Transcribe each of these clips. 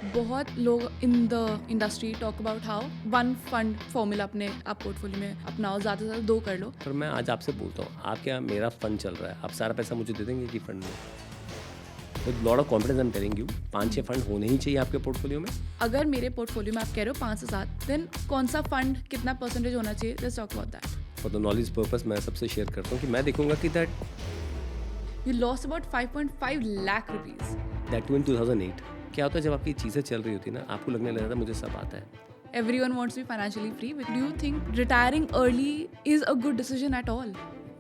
बहुत लोग in the industry talk about how one fund formula अपने आप पोर्टफोलियो में अपनाओ, ज़्यादा से ज़्यादा 2 कर लो। पर मैं आज आपसे बोलता हूँ, आप क्या मेरा फंड चल रहा है, आप सारा पैसा मुझे दे देंगे कि फंड में? With lot of confidence I am telling you, 5-6 fund होने ही चाहिए आपके पोर्टफोलियो में। अगर मेरे पोर्टफोलियो में आप कह रहे हो 5 से 7, देन कौन सा फंड कितना परसेंटेज होना चाहिए? Let's talk about that. For the knowledge purpose मैं सबसे शेयर करता हूँ कि मैं देखूंगा कि you lost about 5.5 lakh rupees. That too in 2008 क्या होता है जब आपकी चीज़ें चल रही होती है ना, आपको लगने लगता है मुझे सब आता है। Everyone wants to be financially free, but do you think retiring early is a good decision at all?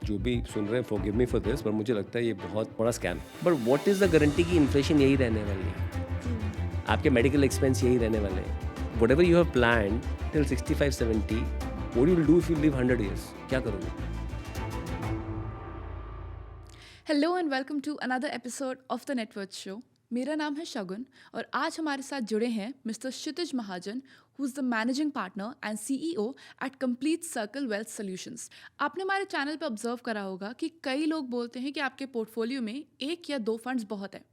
जो भी सुन रहे हैं फॉरगिव मी फॉर दिस, पर मुझे लगता है ये बहुत बड़ा scam. But what is the guarantee कि इन्फ्लेशन यही रहने वाली है, आपके मेडिकल एक्सपेंस यही रहने वाले हैं। Whatever you have plan till 65-70, what you will do if you live 100 years, क्या करोगे? Hello and welcome to another episode of the net worth show. मेरा नाम है शगुन और आज हमारे साथ जुड़े हैं mister Kshitij Mahajan, who is the managing partner and CEO at complete circle wealth solutions. आपने हमारे चैनल पर ऑब्जर्व करा होगा कि कई लोग बोलते हैं कि आपके पोर्टफोलियो में 1 या 2 फंड्स बहुत है,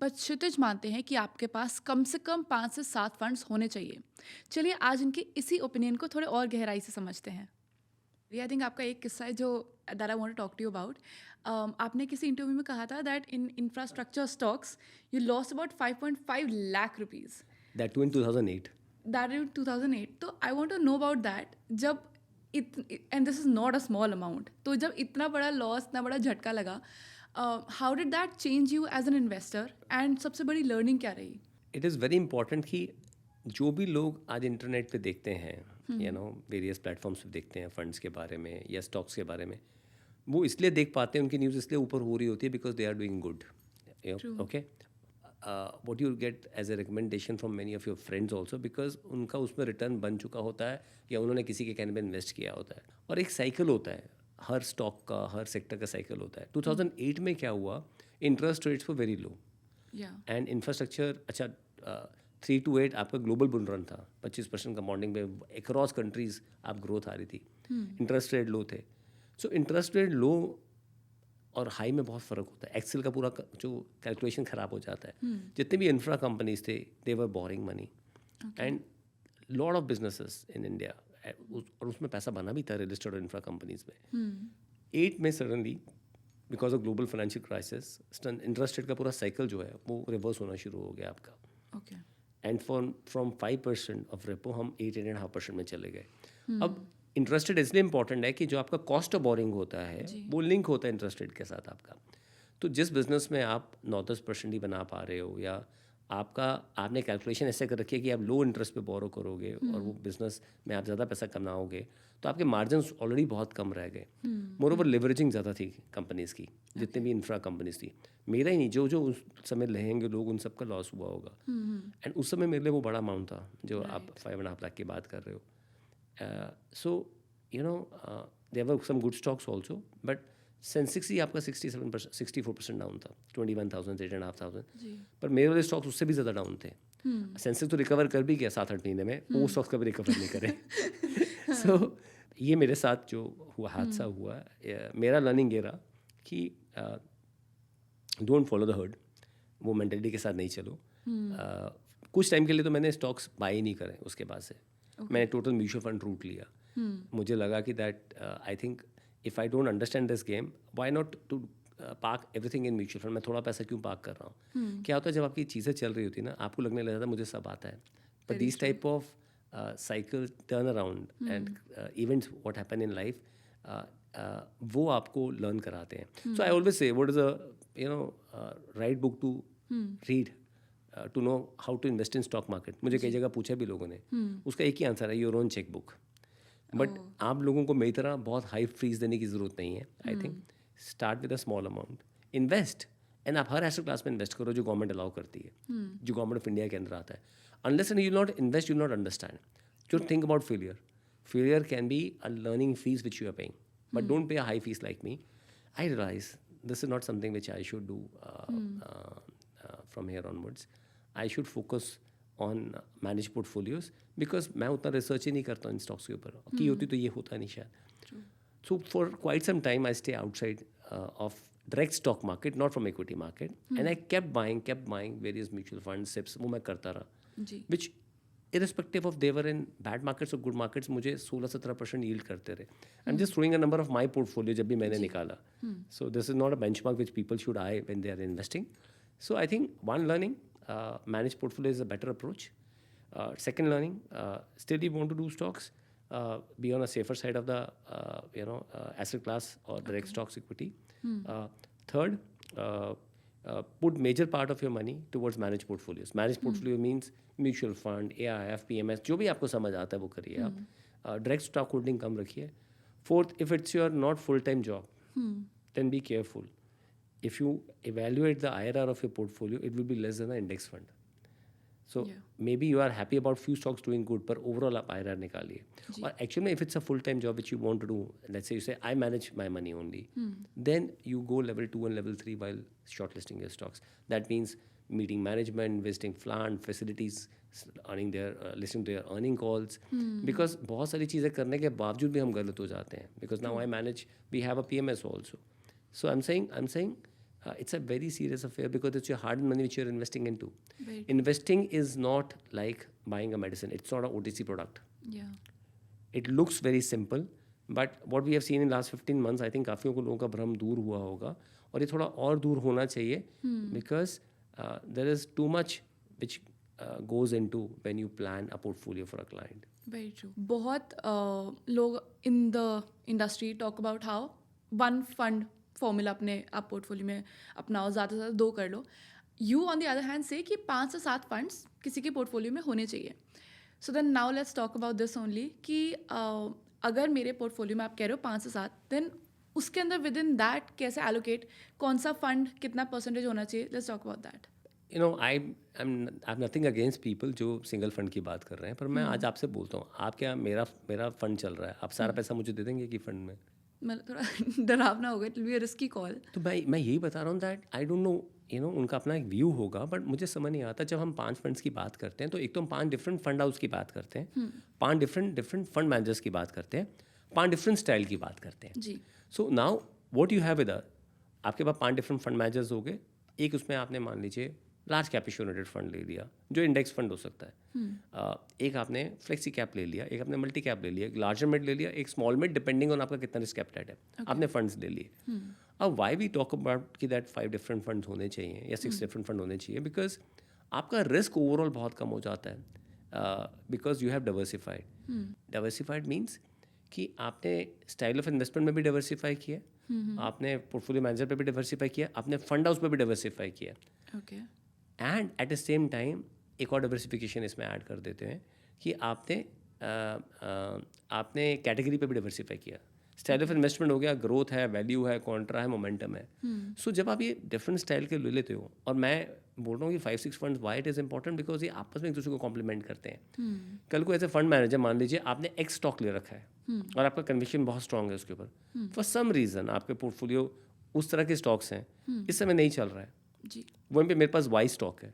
बट क्षितिज मानते हैं कि आपके पास कम से कम 5 से 7 फंड्स होने चाहिए। चलिए आज इनके इसी ओपिनियन को थोड़े और गहराई से समझते हैं। आई थिंक आपका एक किस्सा है जो that I want to talk to you about. आपने किसी इंटरव्यू में कहा था that in infrastructure stocks you lost about 5.5 lakh rupees. That too in 2008। That in 2008। तो I want to know about that. जब and this is not a small amount, तो जब इतना बड़ा लॉस, इतना बड़ा झटका लगा, how did that change you as an investor and सबसे बड़ी लर्निंग क्या रही? इट इज़ वेरी इंपॉर्टेंट कि जो भी लोग आज इंटरनेट पे देखते हैं, यू नो वेरियस प्लेटफॉर्म्स पे देखते हैं फंड्स के बारे में या स्टॉक्स के बारे में, वो इसलिए देख पाते हैं, उनकी न्यूज़ इसलिए ऊपर हो रही होती है because they are doing good. Okay, what you get as a recommendation from many of your friends also, because उनका उसमें रिटर्न बन चुका होता है या उन्होंने किसी के कहने में इन्वेस्ट किया होता है। और एक साइकिल होता है, हर स्टॉक का, हर सेक्टर का साइकिल होता है। 2008 में क्या हुआ, interest rates were very low and infrastructure, अच्छा 3 to 8 आपका ग्लोबल बुल रन था, 25% कंपाउंडिंग में अक्रॉस कंट्रीज आप ग्रोथ आ रही थी। इंटरेस्ट रेट लो थे। सो इंटरेस्ट रेट लो और हाई में बहुत फ़र्क होता है। एक्सेल का पूरा जो कैलकुलेशन ख़राब हो जाता है। जितने भी इंफ्रा कंपनीज थे, they were boring money and lot of businesses in India, और उसमें पैसा बना भी था रजिस्टर्ड इंफ्रा कंपनीज में। 8 में suddenly because of global financial crisis, interest rate का पूरा साइकिल जो है वो रिवर्स होना शुरू हो गया आपका। Okay. And from 5% of repo हम 8.5% में चले गए। अब इंटरेस्ट रेट इसलिए इंपॉर्टेंट है कि जो आपका कॉस्ट ऑफ बोरिंग होता है वो लिंक होता है इंटरेस्ट रेट के साथ आपका। तो जिस बिजनेस में आप 9-10% ही बना पा रहे हो, या आपने कैलकुलेशन ऐसे कर रखी है कि आप लो इंटरेस्ट पे बोरो करोगे और वो बिजनेस में आप ज़्यादा पैसा कमाओगे, तो आपके मार्जिन ऑलरेडी बहुत कम रह गए। मोर ओवर लिवरेजिंग ज़्यादा थी कंपनीज़ की, जितने भी इंफ्रा कंपनीज थी। मेरा ही नहीं, जो जो उस समय रहेंगे लोग, उन सबका लॉस हुआ होगा। एंड उस समय मेरे लिए वो बड़ा अमाउंट था जो आप 5.5 लाख की बात कर रहे हो। So you know there were some good stocks also, but Sensex ही आपका 67%, 64% डाउन था, 21,000 8,500। पर मेरे वाले स्टॉक्स उससे भी ज़्यादा डाउन थे। सेंसेक्स तो रिकवर कर भी गया 7-8 महीने में, वो स्टॉक्स कभी रिकवर नहीं करे। सो ये मेरे साथ जो हुआ, हादसा हुआ, मेरा लर्निंग ये रहा कि डोंट फॉलो द हर्ड, वो मेंटेलिटी के साथ नहीं चलो। कुछ टाइम के लिए तो मैंने स्टॉक्स बाय ही नहीं करे, उसके बाद से मैंने टोटल म्यूचुअल फंड रूट लिया। मुझे लगा कि that I think if I don't understand this game, why not to park everything in mutual fund. मैं थोड़ा पैसा क्यों पार्क कर रहा हूँ? क्या होता है जब आपकी चीज़ें चल रही होती है ना, आपको लगने लगता है मुझे सब आता है। But this type of cycle turn around and events what happen in life, वो आपको लर्न कराते हैं। So I always say what is a right book to read to know how to invest in stock market. मुझे कई जगह पूछा भी लोगों ने, उसका एक ही आंसर है, your own cheque book. But आप लोगों को मेरी तरह बहुत हाई फीस देने की ज़रूरत नहीं है। I think start with a small amount, invest, and आप हर एसेट क्लास में इन्वेस्ट करो जो गवर्नमेंट अलाउ करती है, जो गवर्नमेंट ऑफ इंडिया के अंदर आता है। Unless and you not invest, you not understand. Don't think about failure. Failure can be a learning fees which you are paying, but don't pay a high fees like me. I realize this is not something which I should do from here onwards. I should focus on managed portfolios because मैं उतना research ही नहीं करता इन stocks के ऊपर, की होती तो ये होता नहीं शायद। So for quite some time I stay outside of direct stock market, not from equity market, and I kept buying various mutual funds, SIPs, वो मैं करता रहा। जी विच irrespective of they were in bad markets or good markets, मुझे 16-17% yield करते रहे. I'm just throwing a number of my portfolio जब भी मैंने निकाला. So this is not a benchmark which people should eye when they are investing. So I think one learning, manage portfolio is a better approach. Second learning, still you want to do stocks, be on a safer side of the asset class or direct stocks equity. Third, put major part of your money towards managed portfolios. Managed portfolio means mutual fund, AIF, PMS, जो भी आपको समझ आता है वो करिए आप. Direct stock holding कम रखिए. Fourth, if it's your not full time job, then be careful. If you evaluate the IRR of your portfolio, it will be less than the index fund. So maybe you are happy about few stocks doing good, पर overall आप IRR निकालिए. और actually if it's a full time job which you want to do, let's say you say I manage my money only, then you go level 2 and level 3 while shortlisting your stocks. That means meeting management, visiting plant, facilities, earning their listening to their earning calls. Because बहुत सारी चीज़ें करने के बावजूद भी हम गलत हो जाते हैं. Because now I manage, we have a PMS also. So I'm saying it's a very serious affair because it's your hard money which you're investing into. Right. Investing is not like buying a medicine. It's not an OTC product. Yeah. It looks very simple, but what we have seen in last 15 months, I think काफ़ी लोगों का भ्रम दूर हुआ होगा और ये थोड़ा और दूर होना चाहिए because there is too much which goes into when you plan a portfolio for a client. Very true. बहुत लोग in the industry talk about how one fund formula अपने आप पोर्टफोलियो में अपनाओ, ज़्यादा से ज़्यादा 2 कर लो. You on the other hand say कि 5 से 7 फंड्स किसी के पोर्टफोलियो में होने चाहिए. So then now let's talk about this only कि अगर मेरे पोर्टफोलियो में आप कह रहे हो 5 से 7, then उसके अंदर विद इन दैट कैसे एलोकेट, कौन सा फंड कितना परसेंटेज होना चाहिए. Let's talk about that. You know, I have nothing against people जो सिंगल फंड की बात कर रहे हैं, पर मैं आज आपसे बोलता हूँ, आप क्या मेरा फंड चल रहा है, आप सारा पैसा मुझे दे देंगे कि फंड में? मतलब थोड़ा डरावना होगा, it will be a risky call. तो मैं यही बता रहा हूँ दैट आई डोंट नो उनका अपना एक व्यू होगा, बट मुझे समझ नहीं आता. जब हम 5 फंड्स की बात करते हैं तो एक तो हम 5 डिफरेंट फंड हाउस की बात करते हैं, 5 डिफरेंट फंड मैनेजर्स की बात करते हैं, 5 डिफरेंट स्टाइल की बात करते हैं. जी. So now what you have with आपके पास 5 डिफरेंट फंड मैनेजर्स हो गए. एक उसमें आपने मान लीजिए लार्ज कैप यूनाइटेड फंड ले लिया जो इंडेक्स फंड हो सकता है. एक आपने फ्लेक्सी कैप ले लिया, एक आपने मल्टी कैप ले लिया, एक लार्जर मिड ले लिया, एक स्मॉल मिड, डिपेंडिंग ऑन आपका कितना रिस्क एपेटाइट है. आपने फंड्स ले लिए. अब वाई वी टॉक अबाउट कि दैट 5 डिफरेंट फंड्स होने चाहिए या 6 डिफरेंट फंड होने चाहिए, बिकॉज आपका रिस्क ओवरऑल बहुत कम हो जाता है because you have diversified means कि आपने स्टाइल ऑफ इन्वेस्टमेंट में भी डाइवर्सिफाई किया, आपने पोर्टफोलियो मैनेजर पे भी डाइवर्सिफाई किया, आपने फंड हाउस पे भी डाइवर्सिफाई किया. Okay. And eight the same time एक और डाइवर्सिफिकेशन इसमें ऐड कर देते हैं कि आपने कैटेगरी पे भी डाइवर्सिफाई किया. स्टाइल ऑफ इन्वेस्टमेंट हो गया, ग्रोथ है, वैल्यू है, कॉन्ट्रा है, मोमेंटम है. सो जब आप ये डिफरेंट स्टाइल के ले लेते हो, और मैं बोल रहा हूँ कि 5-6 funds why it is important because ये आपस में एक दूसरे को कॉम्प्लीमेंट करते हैं. कल को एज ए फंड मैनेजर मान लीजिए आपने एक्स स्टॉक ले रखा है और आपका कन्विक्शन बहुत स्ट्रांग है उसके ऊपर, फॉर सम रीज़न आपके पोर्टफोलियो उस तरह के स्टॉक्स हैं इस समय नहीं चल रहा है जी. वहीं पे मेरे पास वाई स्टॉक है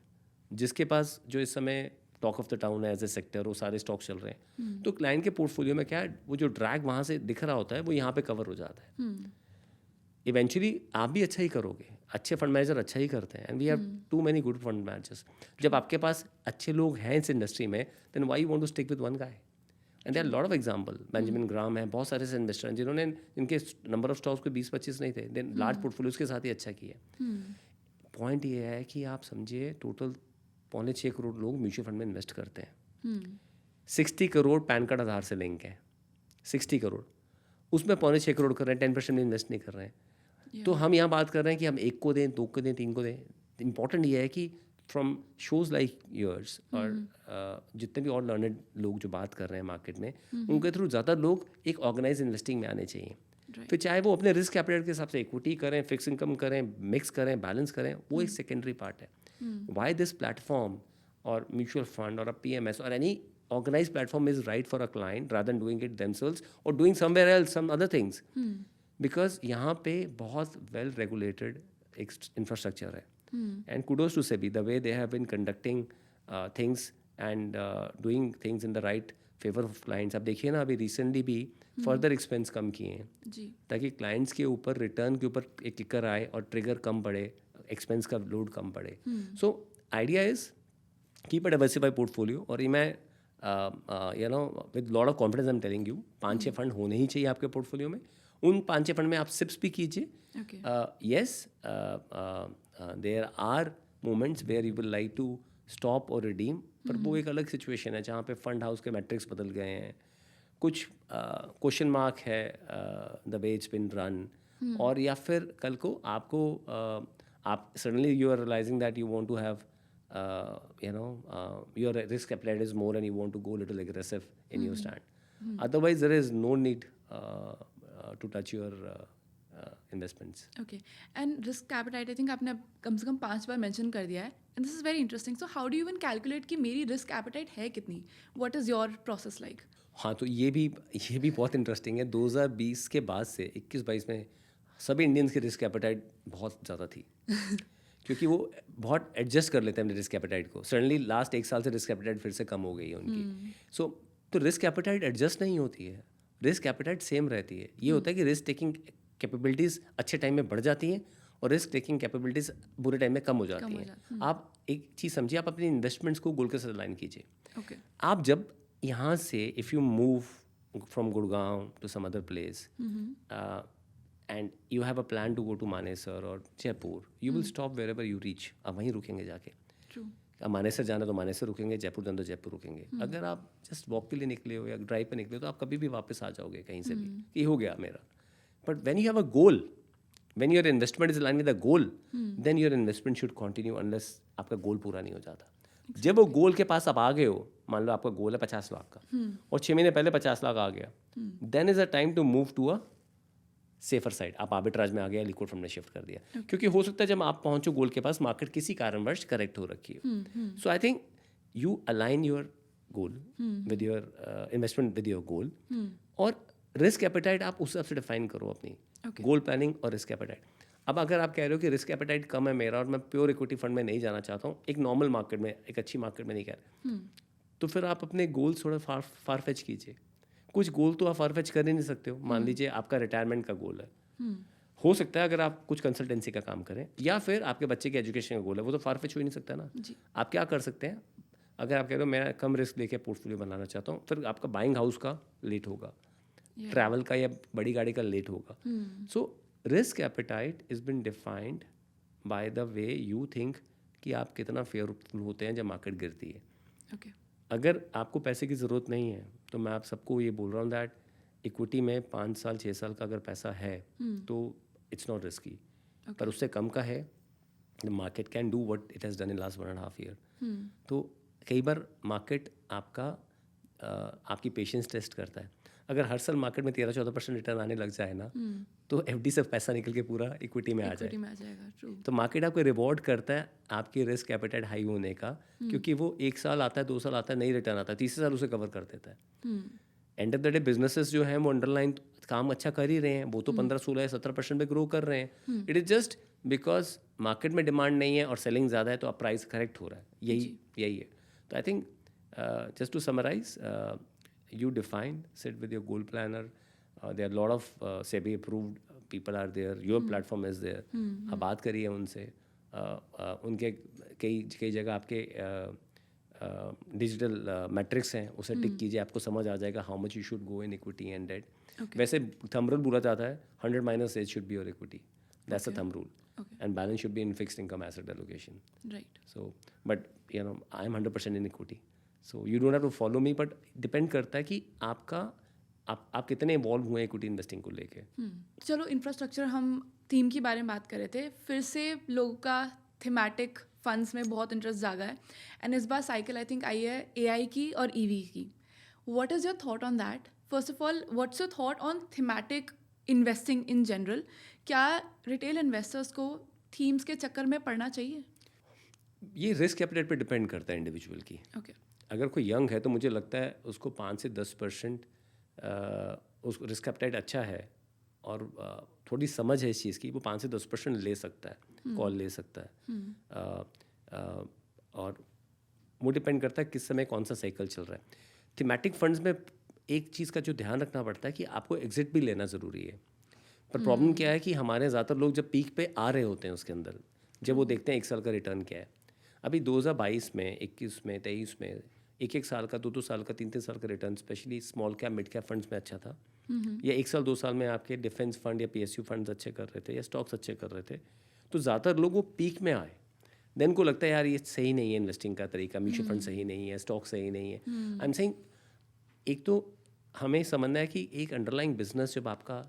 जिसके पास जो इस समय टॉक ऑफ द टाउन है एज ए सेक्टर, वो सारे स्टॉक चल रहे हैं. तो क्लाइंट के पोर्टफोलियो में क्या है, वो जो ड्रैग वहाँ से दिख रहा होता है वो यहाँ पे कवर हो जाता है. इवेंचुअली आप भी अच्छा ही करोगे, अच्छे फंड मैनेजर अच्छा ही करते हैं, and we have too many good fund managers. जब आपके पास अच्छे लोग हैं इस इंडस्ट्री में, then why you want to stick with one guy. And there are lot of example. Benjamin Graham है, बहुत सारे ऐसे इन्वेस्टर हैं जिन्होंने इनके नंबर ऑफ स्टॉक्स को 20-25 नहीं थे, देन लार्ज पोर्टफोलियोज के साथ ही अच्छा किया. पॉइंट ये है कि आप समझिए टोटल 5.25 करोड़ लोग म्यूचुअल फंड में इन्वेस्ट करते हैं. 60 करोड़ पैन कार्ड आधार से लिंक है, 60 करोड़ उसमें 5.25 करोड़ कर रहे हैं, 10% में इन्वेस्ट नहीं कर रहे हैं. तो हम यहाँ बात कर रहे हैं कि हम 1 को दें, 2 को दें, 3 को दें. इंपॉर्टेंट ये है कि फ्रॉम शोज लाइक योर्स और जितने भी और लर्नड लोग जो बात कर रहे हैं मार्केट में, उनके थ्रू ज़्यादा लोग एक ऑर्गेनाइज इन्वेस्टिंग में आने चाहिए. फिर चाहे वो अपने रिस्क कैपिटल के हिसाब से इक्विटी करें, फिक्स इनकम करें, मिक्स करें, बैलेंस करें, वो एक सेकेंडरी पार्ट है. वाई दिस प्लेटफॉर्म और म्यूचुअल फंड और PMS और any organized platform is right for a client rather than doing it themselves or doing somewhere else some other things. Because यहाँ पे बहुत well regulated infrastructure है. And kudos to SEBI, the way they have been conducting things and doing things in the right favor of clients. अब देखिए ना, अभी recently भी further expense कम किए हैं ताकि clients के ऊपर रिटर्न के ऊपर एक किकर आए और ट्रिगर कम पड़े, एक्सपेंस का लोड कम पड़े. So idea is keep a diversified portfolio. और ये मैं you know with lot of confidence I am telling you, 5-6 fund होने ही चाहिए आपके पोर्टफोलियो में। उन 5-6 फंड में आप सिप्स भी कीजिए। Okay. Yes there are moments where you will like to stop और रिडीम, पर वो एक अलग सिचुएशन है जहाँ पे फंड हाउस के मैट्रिक्स बदल गए हैं, कुछ क्वेश्चन मार्क है the way it's been run, और या फिर कल को आपको आप suddenly you are realizing that you want to have your risk appetite is more and you want to go a little aggressive in your stand. Otherwise there is no need to touch your investments. Okay. And risk appetite, I think आपने अब कम से कम 5 बार mention कर दिया है. And this is very interesting. So how do you even calculate कि मेरी risk appetite है कितनी? What is your process like? हाँ, तो ये भी बहुत इंटरेस्टिंग है। 2020 के बाद से 21-22 में सभी इंडियंस की रिस्क एपेटाइट बहुत ज़्यादा थी क्योंकि वो बहुत एडजस्ट कर लेते हैं अपने रिस्क एपेटाइट को। सडनली लास्ट 1 साल से रिस्क एपेटाइट फिर से कम हो गई है उनकी। सो तो रिस्क एपेटाइट एडजस्ट नहीं होती है, रिस्क एपेटाइट सेम रहती है। ये होता है कि रिस्क टेकिंग कैपेबिलिटीज़ अच्छे टाइम में बढ़ जाती हैं और रिस्क टेकिंग कैपेबिलिटीज़ बुरे टाइम में कम हो जाती हैं। आप एक चीज़ समझिए, आप अपनी इन्वेस्टमेंट्स को गोल के साथ अलाइन कीजिए। Okay. आप जब यहाँ से if you move from Gurgaon to some other place and you have a plan to go to Manesar और Jaipur, you will stop where ever you reach. आप वहीं रुकेंगे जाके। True. अब मानेसर जाना तो मानेसर रुकेंगे, जयपुर जाना तो जयपुर रुकेंगे। अगर आप जस्ट वॉक के लिए निकले हो या ड्राइव पे निकले हो तो आप कभी भी वापस आ जाओगे कहीं से भी, ये हो गया मेरा। But when you have a goal, when your investment is align with a goal, then your investment should continue unless आपका गोल पूरा नहीं हो जाता। जब वो गोल के पास आप आ गए हो, मान लो आपका गोल है 50 लाख का और 6 महीने पहले 50 लाख आ गया, then is a time to move to a safer side. आप आर्बिट्राज में आ गया, लिक्विड फंड में शिफ्ट कर दिया। क्योंकि हो सकता है जब आप पहुंचो गोल के पास मार्केट किसी कारणवश करेक्ट हो रखी है। So I think you align your goal with your investment with your goal, और रिस्क एपेटाइट आप उस हिसाब से डिफाइन करो अपनी गोल प्लानिंग और रिस्क एपेटाइट। अब अगर आप कह रहे हो कि रिस्क एपेटाइट कम है मेरा और मैं प्योर इक्विटी फंड में नहीं जाना चाहता हूँ, एक नॉर्मल मार्केट में, एक अच्छी मार्केट में नहीं कह रहे, तो फिर आप अपने गोल्स थोड़ा फार फेच कीजिए। कुछ गोल तो आप फार फेच कर ही नहीं सकते हो। मान लीजिए आपका रिटायरमेंट का गोल है, हो सकता है अगर आप कुछ कंसल्टेंसी का काम करें या फिर आपके बच्चे के एजुकेशन का गोल है, वो तो फार फेच हो ही नहीं सकता ना। आप क्या कर सकते हैं, अगर आप कह रहे हो मैं कम रिस्क लेके पोर्टफोलियो बनाना चाहता हूँ, फिर आपका बाइंग हाउस का लेट होगा, ट्रैवल का या बड़ी गाड़ी का लेट होगा। So risk appetite is been defined by the way you think कि आप कितना फेयरफुल होते हैं जब मार्केट गिरती है। Okay. अगर आपको पैसे की ज़रूरत नहीं है तो मैं आप सबको ये बोल रहा हूँ दैट इक्विटी में 5 साल 6 साल का अगर पैसा है तो इट्स नॉट रिस्की। पर उससे कम का है, the market can do what it has done in last 1.5 year. तो कई बार मार्केट आपकी पेशेंस टेस्ट करता है। अगर हर साल मार्केट में 13-14% रिटर्न आने लग जाए ना, तो एफडी से पैसा निकल के पूरा इक्विटी में आ जाएगा। True. तो मार्केट आपको रिवॉर्ड करता है आपके रिस्क एपेटाइट हाई होने का, क्योंकि वो 1 साल आता है, 2 साल आता है, नहीं रिटर्न आता है, तीसरे साल उसे कवर कर देता है। End of the day businesses जो हैं वो अंडरलाइन काम अच्छा कर ही रहे हैं, वो तो 15-16 या 17% पे ग्रो कर रहे हैं। It is just because market में डिमांड नहीं है और सेलिंग ज़्यादा है तो अब प्राइस करेक्ट हो रहा है। यही है। तो I think just to summarize, you define, sit with your goal planner, there are a lot of SEBI approved people are there, your platform is there, आप बात करिए उनसे, उनके कई जगह आपके डिजिटल मैट्रिक्स हैं, उसे टिक कीजिए, आपको समझ आ जाएगा how much you should go in equity and debt. वैसे थंब रूल बोला जाता है 100 minus age should be your equity, that's a thumb rule, and balance should be in fixed income asset allocation. Right. So but you know I am 100% in equity, so you don't have to follow me, but depend करता है कि आप कितने evolve हुए हैं equity investing को लेके। चलो इंफ्रास्ट्रक्चर, हम थीम के बारे में बात कर रहे थे, फिर से लोगों का थीमेटिक फंड्स में बहुत इंटरेस्ट जागा है, एंड इस बार साइकिल आई थिंक आई है एआई की और ईवी की। What is your thought on that? First of all, what's your thought on thematic investing in general? क्या रिटेल इन्वेस्टर्स को थीम्स के चक्कर में पड़ना चाहिए? ये रिस्क एपेटाइट पे डिपेंड करता है इंडिविजुअल की। अगर कोई यंग है तो मुझे लगता है उसको 5 से 10% उसको रिस्क एपेटाइट अच्छा है और थोड़ी समझ है इस चीज़ की, वो 5 से 10% ले सकता है, कॉल ले सकता है। और वो डिपेंड करता है किस समय कौन सा साइकिल चल रहा है। थीमेटिक फंड्स में एक चीज़ का जो ध्यान रखना पड़ता है कि आपको एग्जिट भी लेना ज़रूरी है। पर प्रॉब्लम क्या है कि हमारे ज़्यादातर लोग जब पीक पे आ रहे होते हैं उसके अंदर, जब वो देखते हैं 1 साल का रिटर्न क्या है, अभी 2022 में, 21 में, 23 में 1-1 साल का, 2-2 साल का, 3-3 साल का return specially small cap mid cap funds में अच्छा था। या 1 साल 2 साल में आपके डिफेंस फंड या PSU फंड्स अच्छे कर रहे थे या स्टॉक्स अच्छे कर रहे थे, तो ज़्यादातर लोग वो पीक में आए। देन को लगता है यार ये सही नहीं है इन्वेस्टिंग का तरीका, म्यूचुअल फंड सही नहीं है, स्टॉक सही नहीं है। आई एम सेइंग एक तो हमें समझना है कि एक अंडरलाइंग बिजनेस जब आपका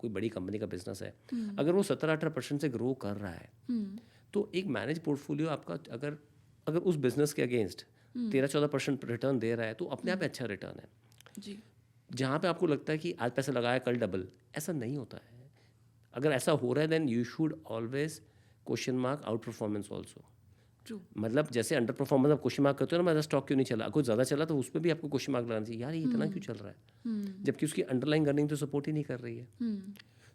कोई बड़ी कंपनी का बिजनेस है, अगर वो 17-18% से ग्रो कर रहा है, तो एक मैनेज पोर्टफोलियो आपका अगर उस बिजनेस के अगेंस्ट 13-14% रिटर्न दे रहा है, तो अपने आप अच्छा रिटर्न है जी। जहाँ पे आपको लगता है कि आज पैसा लगाया कल डबल, ऐसा नहीं होता है। अगर ऐसा हो रहा है then you should always question mark outperformance also. True. मतलब जैसे अंडर परफॉर्मेंस आप क्वेश्चन मार्क करते हो ना, मेरा स्टॉक क्यों नहीं चला, कुछ ज़्यादा चला तो उस पर भी आपको क्वेश्चन मार्क लगाना चाहिए, यार ये इतना क्यों चल रहा है, जबकि उसकी अंडरलाइंग अर्निंग तो सपोर्ट ही नहीं कर रही है।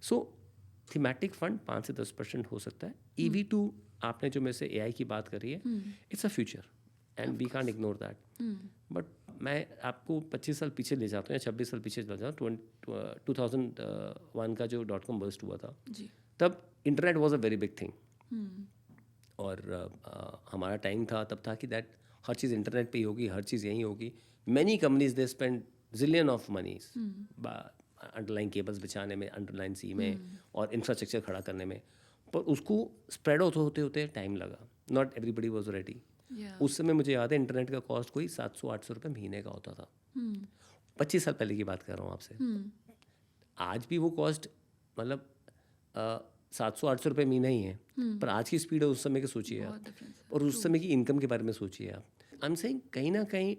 सो थीमेटिक फंड 5 से 10% हो सकता है। EV2 आपने जो मेरे से AI की बात करी है, it's a future and we can't ignore that. But मैं आपको 25 साल पीछे ले जाता हूँ या 26 साल पीछे ले जाता हूँ। 2001 का जो .com बर्स्ट हुआ था, तब internet was a very big thing. और हमारा टाइम था तब था कि दैट हर चीज़ इंटरनेट पे ही होगी, हर चीज़ यहीं होगी। Many companies they spend zillion of moneys underline cables बिछाने में, अंडरलाइन सी में और इंफ्रास्ट्रक्चर खड़ा करने में, पर उसको स्प्रेड होते होते टाइम लगा। Not everybody was ready. उस समय मुझे याद है इंटरनेट का कॉस्ट कोई 700-800 रुपये महीने का होता था। 25 साल पहले की बात कर रहा हूँ आपसे। आज भी वो कॉस्ट मतलब 700-800 रुपये महीना ही है, पर आज की स्पीड है उस समय की सोचिए आप, और उस समय की इनकम के बारे में सोचिए आप। आई एम सेइंग कहीं ना कहीं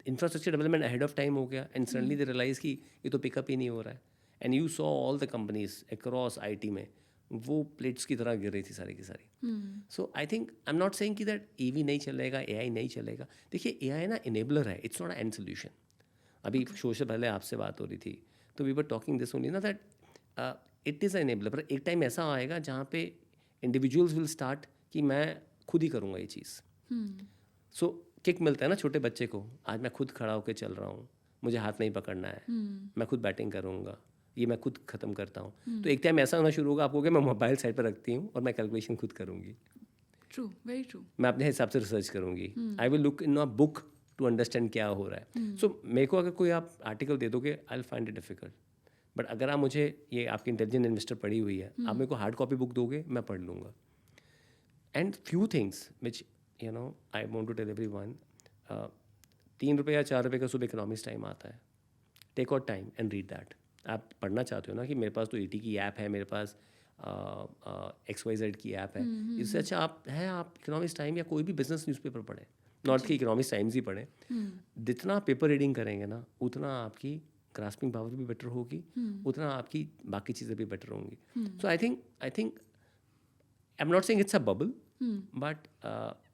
infrastructure development ahead of time हो गया एंड सडनली दे रियलाइज कि ये तो पिकअप ही नहीं हो रहा है। And you saw all the companies across IT में वो प्लेट्स की तरह गिर रही थी सारी की सारी। So I think I am not saying कि दैट EV नहीं चलेगा, AI नहीं चलेगा। देखिए AI ना इनेबलर है, it's not a end solution. अभी शो से पहले आपसे बात हो रही थी तो we were talking this only ना दैट इट इज़ एनेबलर। पर एक टाइम ऐसा आएगा जहाँ पे इंडिविजुअल्स विल स्टार्ट कि मैं खुद ही करूँगा ये चीज़। सो किक मिलता है ना छोटे बच्चे को, आज मैं खुद खड़ा होकर चल रहा हूँ, मुझे हाथ नहीं पकड़ना है, मैं खुद बैटिंग करूँगा, ये मैं खुद ख़त्म करता हूँ। तो एक टाइम ऐसा होना शुरू होगा, आपको कि मैं मोबाइल साइड पर रखती हूँ और मैं कैलकुलेशन खुद करूँगी। True, very true. मैं अपने हिसाब से रिसर्च करूँगी। I will look in a book to understand क्या हो रहा है। सो मेरे को अगर कोई आप आर्टिकल दे दोगे I will find it difficult, but अगर आप मुझे ये आपकी इंटेलिजेंट इन्वेस्टर पढ़ी हुई है, आप मेरे को हार्ड कॉपी बुक दोगे मैं पढ़ लूँगा। And few things which you know I want to tell everyone, 3 रुपये या 4 रुपये का सुबह इकोनॉमिक्स टाइम आता है, take out time and read that. आप पढ़ना चाहते हो ना कि मेरे पास तो ET की ऐप है, मेरे पास XYZ की ऐप है, इससे अच्छा आप इकोनॉमिक्स टाइम या कोई भी बिजनेस न्यूज़पेपर पढ़ें, नॉट कि इकोनॉमिक्स टाइम्स ही पढ़ें। जितना पेपर रीडिंग करेंगे ना उतना आपकी ग्रास्पिंग पावर भी बेटर होगी, उतना आपकी बाकी चीज़ें भी बेटर होंगी। So I think I am not saying it's a bubble, but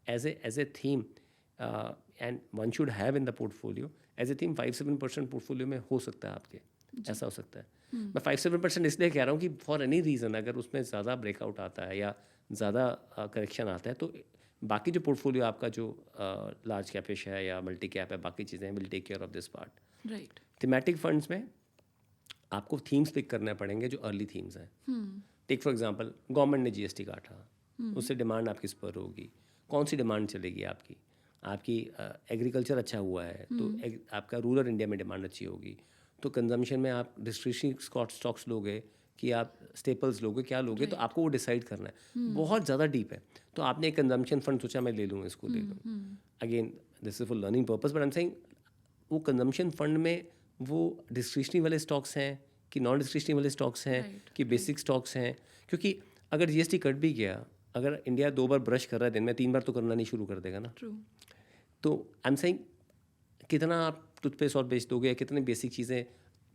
as a theme and one should have in the portfolio as a theme 5-7% portfolio में हो सकता है आपके, ऐसा हो सकता है। मैं 5-7% इसलिए कह रहा हूँ कि फॉर एनी रीज़न अगर उसमें ज़्यादा ब्रेकआउट आता है या ज़्यादा करेक्शन आता है तो बाकी जो पोर्टफोलियो आपका जो लार्ज कैपिश है या मल्टी कैप है, बाकी चीज़ें will take care of this part. Right. Thematic funds में आपको थीम्स पिक करने पड़ेंगे जो अर्ली थीम्स हैं। टेक फॉर एग्जांपल गवर्नमेंट ने GST काटा, उससे डिमांड आपकी स्पर होगी। कौन सी डिमांड चलेगी आपकी? आपकी एग्रीकल्चर अच्छा हुआ है तो आपका रूरल इंडिया में डिमांड अच्छी होगी, तो कंजम्पशन में आप डिस्क्रिशनरी स्टॉक्स लोगे कि आप स्टेपल्स लोगे, क्या लोगे, तो आपको वो डिसाइड करना है। बहुत ज़्यादा डीप है, तो आपने एक कंजम्पशन फंड सोचा मैं ले लूँ, इसको ले लूँ। Again this is for learning purpose, but I am saying वो कंजम्पशन फंड में वो डिस्क्रिशनरी वाले स्टॉक्स हैं कि नॉन डिस्क्रिशनरी वाले स्टॉक्स हैं कि बेसिक स्टॉक्स हैं, क्योंकि अगर GST कट भी गया, अगर इंडिया 2 बार ब्रश कर रहा है दिन में, 3 बार तो करना नहीं शुरू कर देगा ना। तो आई एम सेइंग कितना आप टूथपेस्ट और बेच दोगे या कितनी बेसिक चीज़ें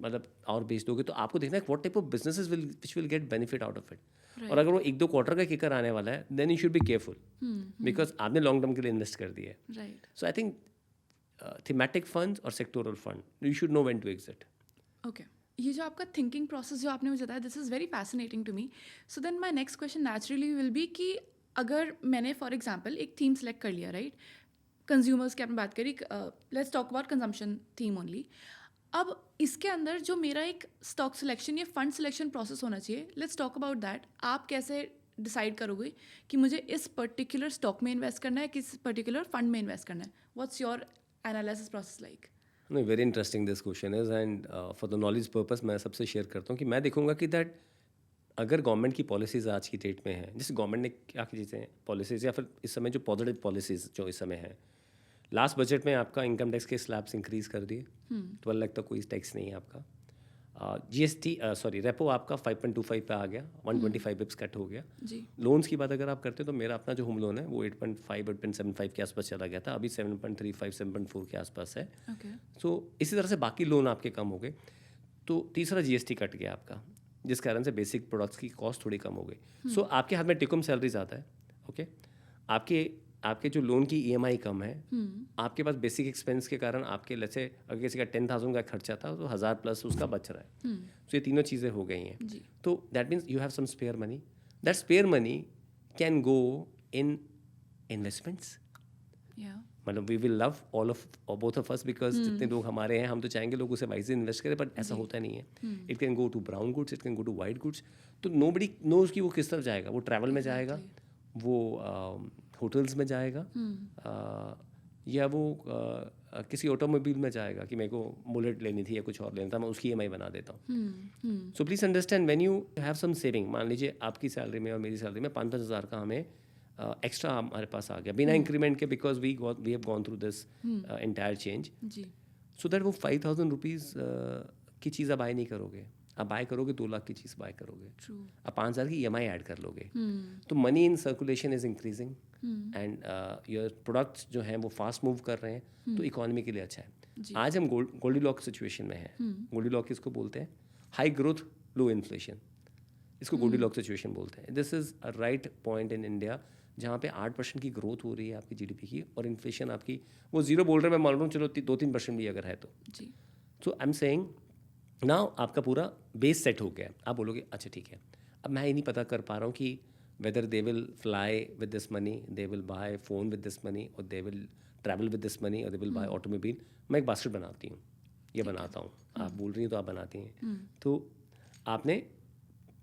मतलब और बेच दोगे, तो आपको देखना है what type of businesses which will get benefit out of it. और अगर वो 1-2 क्वार्टर का किकर आने वाला है then you should be careful, because आपने लॉन्ग टर्म के लिए इन्वेस्ट कर दिया है। Right. So I think thematic funds और sectoral fund you should know when to exit. Okay, ये जो आपका थिंकिंग प्रोसेस जो आपने मुझे बताया, this is very fascinating to me. So then my next question naturally will be कि अगर मैंने फॉर एग्जांपल एक थीम सेलेक्ट कर लिया, राइट, कंज्यूमर्स की आपने बात करी, let's talk about consumption theme only. अब इसके अंदर जो मेरा एक स्टॉक सिलेक्शन या फंड सिलेक्शन प्रोसेस होना चाहिए, लेट्स टॉक अबाउट दैट। आप कैसे डिसाइड करोगे कि मुझे इस पर्टिकुलर स्टॉक में इन्वेस्ट करना है, किस पर्टिकुलर फंड में इन्वेस्ट करना है? What's your analysis process like? नहीं, very interesting this question is, and for the knowledge purpose मैं सबसे शेयर करता हूँ कि मैं देखूंगा कि दैट अगर गवर्नमेंट की पॉलिसीज़ आज की डेट में हैं, जैसे गवर्नमेंट ने क्या की चीज़ें पॉलिसीज़ या फिर इस समय जो पॉजिटिव पॉलिसीज़ जो इस समय है, लास्ट बजट में आपका इनकम टैक्स के स्लैब्स इंक्रीज़ कर दिए, 12 लाख तक कोई टैक्स नहीं है आपका। जीएसटी सॉरी रेपो आपका 5.25 पे आ गया, 125 बिप्स कट हो गया। जी। लोन्स की बात अगर आप करते हो तो मेरा अपना जो होम लोन है वो 8.5 8.75 के आसपास चला गया था, अभी 7.35 7.4 के आसपास है। ओके। सो इसी तरह से बाकी लोन आपके कम हो गए। तो तीसरा जीएसटी कट गया आपका, जिस कारण से बेसिक प्रोडक्ट्स की कॉस्ट थोड़ी कम हो गई। सो आपके हाथ में टेक होम सैलरी ज़्यादा है, ओके। आपके जो लोन की ईएमआई कम है, आपके पास बेसिक एक्सपेंस के कारण आपके जैसे अगर किसी का 10,000 का खर्चा था तो 1,000 प्लस उसका बच रहा है। सो ये तीनों चीज़ें हो गई हैं। जी। तो that means you have some spare money, that spare money can go in investments. या मतलब we will love all of both of us, because जितने लोग हमारे हैं हम तो चाहेंगे लोग उसे वाइजली इन्वेस्ट करें, बट ऐसा होता नहीं है। It can go to brown goods, it can go to white goods. तो नोबडी नोज कि वो किस तरफ जाएगा। वो ट्रैवल में जाएगा, वो होटल्स में जाएगा, या वो किसी ऑटोमोबाइल में जाएगा कि मेरे को बुलेट लेनी थी या कुछ और लेना था, मैं उसकी ईएमआई बना देता हूँ। So please understand, when you have some saving, मान लीजिए आपकी सैलरी में और मेरी सैलरी में 5-5 हज़ार का हमें एक्स्ट्रा हमारे पास आ गया बिना इंक्रीमेंट के, because we have gone through this entire change. जी। सो दैट वो 5,000 रुपीज़ की चीज़ आप बाय नहीं करोगे, आप बाय करोगे 2 लाख की चीज़ बाय करोगे, ट्रू। आप 5,000 की ईएमआई ऐड कर लोगे। तो money in circulation is increasing and your products जो हैं वो फास्ट मूव कर रहे हैं, तो इकोनॉमी के लिए अच्छा है। आज हम गोल्डीलॉक सिचुएशन में हैं। गोल्डीलॉक किसको बोलते हैं? हाई ग्रोथ लो इन्फ्लेशन, इसको गोल्डीलॉक सिचुएशन बोलते हैं। This is a right point in India जहाँ पे 8% की ग्रोथ हो रही है आपकी जीडीपी की, और इन्फ्लेशन आपकी वो जीरो बोल रहे हैं, मैं मान रहा हूँ चलो 2-3% भी अगर है तो। जी। सो आई एम सेइंग नाउ आपका पूरा बेस सेट हो गया। आप बोलोगे अच्छा ठीक है, अब मैं ये नहीं पता कर पा रहा हूँ कि whether they will fly with this money, they will buy phone with this money, और they will travel with this money, और दे विल बाय ऑटोमोबाइल। मैं एक बास्केट बनाती हूँ, ये बनाता हूँ, आप बोल रही हैं तो आप बनाती हैं। तो आपने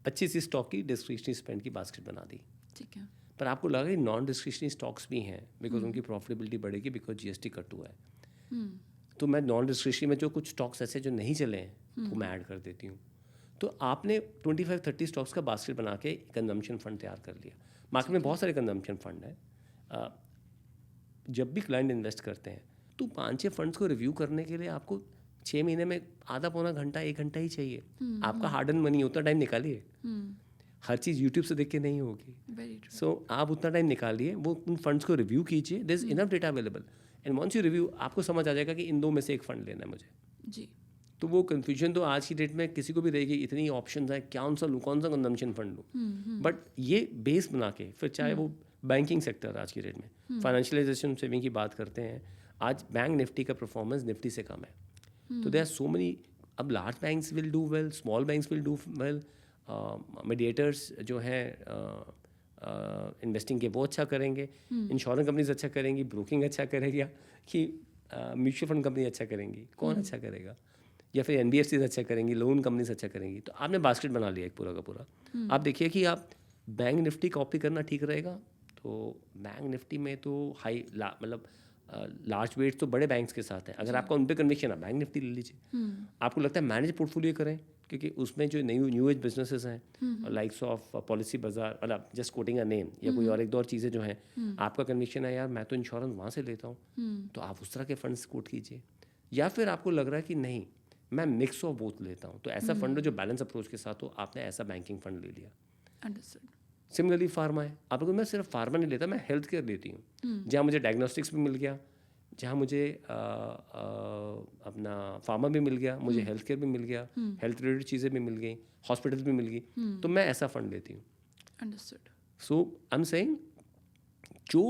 25 स्टॉक की डिस्क्रिशनरी स्पेंड की बास्केट बना दी, ठीक है। पर आपको लगा कि नॉन डिस्क्रिशनरी स्टॉक्स भी हैं, बिकॉज उनकी प्रॉफिटेबिलिटी बढ़ेगी, बिकॉज जीएसटी कट हुआ है। तो मैं नॉन डिस्क्रिशनरी में जो कुछ स्टॉक्स ऐसे जो नहीं चले हैं वो मैं ऐड कर देती हूँ। तो आपने 25-30 स्टॉक्स का बास्केट बना के कंजम्पशन फंड तैयार कर लिया। मार्केट में बहुत सारे कंजम्पशन फंड हैं। जब भी क्लाइंट इन्वेस्ट करते हैं तो 5-6 फंड्स को रिव्यू करने के लिए आपको 6 महीने में आधा पौना घंटा 1 घंटा ही चाहिए। आपका हार्ड एंड मनी, उतना टाइम निकालिए। हर चीज़ यूट्यूब से देख के नहीं होगी। सो आप उतना टाइम निकालिए, वो उन फंड्स को रिव्यू कीजिए। There is enough data available, and once you review आपको समझ आ जाएगा कि इन 2 में से एक फ़ंड लेना है मुझे। जी। तो वो कन्फ्यूजन तो आज की डेट में किसी को भी रहेगी, इतनी ऑप्शंस हैं, कौन सा कंजम्पशन फंड लूँ। बट ये बेस बना के फिर चाहे वो बैंकिंग सेक्टर आज की डेट में फाइनेंशियलाइजेशन सेविंग की बात करते हैं, आज बैंक निफ्टी का परफॉर्मेंस निफ्टी से कम है। तो देयर आर सो मेनी, अब large banks will do well, small banks will do well, mediators जो हैं इन्वेस्टिंग के वो अच्छा करेंगे, इंश्योरेंस कंपनीज अच्छा करेंगी, ब्रोकिंग अच्छा करेगा, कि म्यूचुअल फंड कंपनी अच्छा करेंगी, कौन अच्छा करेगा, या फिर एनबीएफसीज अच्छा करेंगी, लोन कंपनीज अच्छा करेंगी। तो आपने बास्केट बना लिया एक पूरा का पूरा। आप देखिए कि आप बैंक निफ्टी कॉपी करना ठीक रहेगा। तो बैंक निफ्टी में तो मतलब लार्ज वेट्स तो बड़े बैंक्स के साथ हैं। अगर आपका उन पर कन्विक्शन है, बैंक निफ्टी ले लीजिए। आपको लगता है मैनेज पोर्टफोलियो करें, क्योंकि उसमें जो न्यू एज बिजनेसेस हैं लाइक्स ऑफ पॉलिसी बाजार, मतलब जस्ट कोटिंग अ नेम, या कोई और एक दो और चीज़ें जो हैं, आपका कन्विक्शन है यार मैं तो इंश्योरेंस वहाँ से लेता हूँ, तो आप उस तरह के फंड्स कोट कीजिए। या फिर आपको लग रहा है कि नहीं मैं मिक्स ऑफ बोथ लेता हूँ, तो ऐसा फंड जो बैलेंस अप्रोच के साथ हो, आपने ऐसा बैंकिंग फंड ले लिया। अंडरस्टूड। सिमिलरली फार्मा है, आप लोगों, मैं सिर्फ फार्मा नहीं लेता, मैं हेल्थ केयर लेती हूँ, जहाँ मुझे डायग्नोस्टिक्स भी मिल गया, जहाँ मुझे अपना फार्मा भी मिल गया, मुझे हेल्थ केयर भी मिल गया, हेल्थ रिलेटेड चीज़ें भी मिल गई, हॉस्पिटल भी मिल गई, तो मैं ऐसा फंड लेती हूँ। Understood. So I am saying जो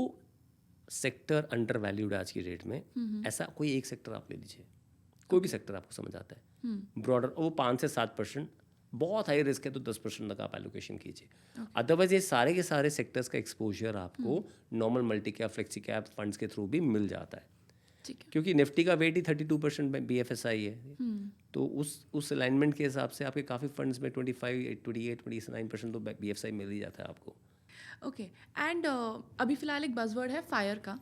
सेक्टर अंडर वैल्यूड आज की डेट में, ऐसा कोई एक सेक्टर आप ले लीजिए, कोई भी सेक्टर आपको समझ आता है ब्रॉडर, वो 5 से 7%, बहुत हाई रिस्क है तो 10% तक आप एलोकेशन कीजिए। अदरवाइज ये सारे के सारे सेक्टर्स का एक्सपोजर आपको normal multi cap, flexi cap funds के थ्रू भी मिल जाता है। ठीक है। क्योंकि निफ्टी का वेट ही 32% BFSI है, तो उस अलाइनमेंट के हिसाब से आपके काफ़ी फंड्स में 25, 28, 29% तो BFSI मिल ही जाता है आपको। ओके एंड अभी फिलहाल एक बजवर्ड है फायर का.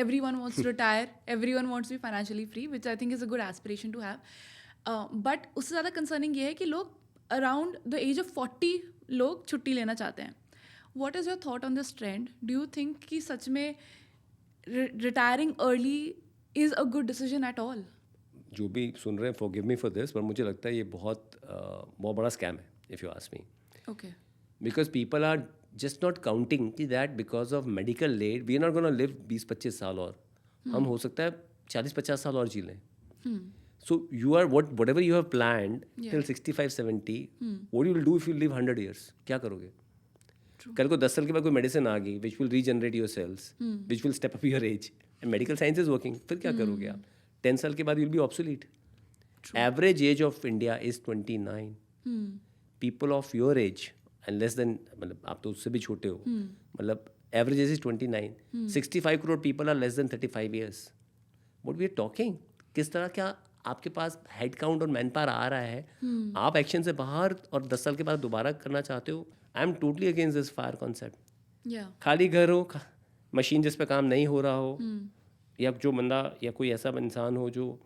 Everyone wants to retire, everyone wants to be financially free, which I think is a good aspiration to have. But उससे ज़्यादा कंसर्निंग ये है कि लोग अराउंड द एज ऑफ 40 लोग छुट्टी लेना चाहते हैं. What is your thought on this trend? Do you think कि सच में retiring early is a good decision at all? जो भी सुन रहे हैं फॉरगिव मी फॉर दिस, पर मुझे लगता है ये बहुत बड़ा स्कैम है, if you ask me. Okay. Because people are just not counting कि that because of medical let we are not gonna live 20-25 साल और हम हो सकता है 40-50 साल और जी लें. So you are whatever you have planned till 65-70, what you will do if you live 100 years? क्या करोगे? कल को 10 साल के बाद कोई मेडिसिन आ गई which will regenerate your cells, which will step up your age, and medical science is working, फिर क्या करोगे आप? 10 साल के बाद you will be obsolete. Average age of India is 29. People of your age and less than, मतलब आप तो उससे भी छोटे हो, मतलब average age is 29. 65 crore people are less than 35 years. What we are talking? किस तरह क्या आपके पास हेड काउंट और मैन पावर आ रहा है? आप एक्शन से बाहर और 10 साल के बाद दोबारा करना चाहते हो? I am totally against this fire concept. खाली घर हो, मशीन जिस पे काम नहीं हो रहा हो, या जो बंदा या कोई ऐसा इंसान हो जो